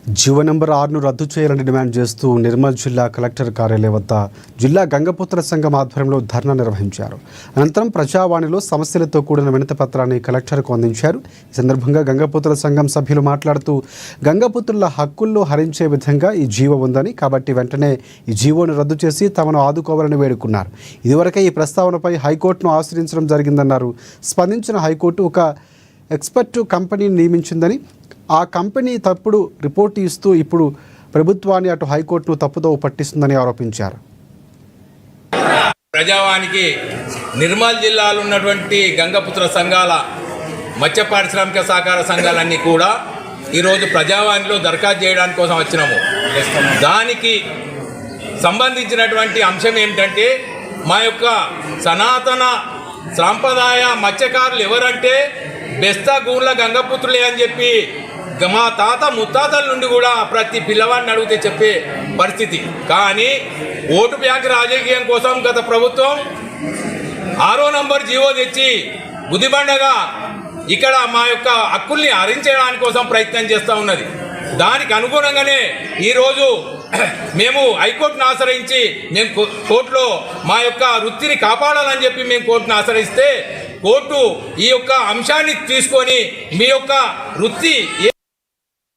GO number 6ను రద్దు చేయాలని demand చేస్తూ నిర్మల్ జిల్లా కలెక్టర్ కార్యాలయం వద్ద జిల్లా గంగపుత్ర సంఘం ఆధ్వర్యంలో ధర్నా నిర్వహించారు. అనంతరం ప్రజావాణిలో సమస్యలతో కూడిన వినతి పత్రాన్ని కలెక్టర్కు అందించారు. ఈ సందర్భంగా గంగపుత్ర సంఘం సభ్యులు మాట్లాడుతూ గంగపుత్రుల హక్కుల్లో హరించే విధంగా ఈ జీవో ఉందని, కాబట్టి వెంటనే ఈ జీవోను రద్దు చేసి తమను ఆదుకోవాలని వేడుకున్నారు. ఇదివరకే ఈ ప్రస్తావనపై హైకోర్టును ఆశ్రయించడం జరిగిందన్నారు. స్పందించిన హైకోర్టు ఒక ఎక్స్పర్ట్ కంపెనీని నియమించిందని, ఆ కంపెనీ తప్పుడు రిపోర్టు ఇస్తూ ఇప్పుడు ప్రభుత్వాన్ని అటు హైకోర్టును తప్పుదో పట్టిస్తుందని ఆరోపించారు. ప్రజావానికి నిర్మల్ జిల్లాలో ఉన్నటువంటి గంగపుత్ర సంఘాల, మత్స్య పారిశ్రామిక సహకార సంఘాలన్నీ కూడా ఈరోజు ప్రజావాణిలో దరఖాస్తు చేయడానికి కోసం వచ్చినాము. దానికి సంబంధించినటువంటి అంశం ఏమిటంటే, మా యొక్క సనాతన సాంప్రదాయ మత్స్యకారులు ఎవరంటే బెస్తా గూళ్ళ గంగపుత్రులే అని చెప్పి మా తాత ముత్తాతల నుండి కూడా ప్రతి పిల్లవాడిని అడిగితే చెప్పే పరిస్థితి. కానీ ఓటు బ్యాంక్ రాజకీయం కోసం గత ప్రభుత్వం 6వ నంబర్ జీవో తెచ్చి బుద్ధిబండగా ఇక్కడ మా యొక్క హక్కుల్ని హరించడానికి కోసం ప్రయత్నం చేస్తూ ఉన్నది. దానికి అనుగుణంగానే ఈరోజు మేము హైకోర్టును ఆశ్రయించి మేము కోర్టులో మా యొక్క వృత్తిని కాపాడాలని చెప్పి మేము కోర్టును ఆశ్రయిస్తే కోర్టు ఈ యొక్క అంశాన్ని తీసుకొని మీ యొక్క వృత్తి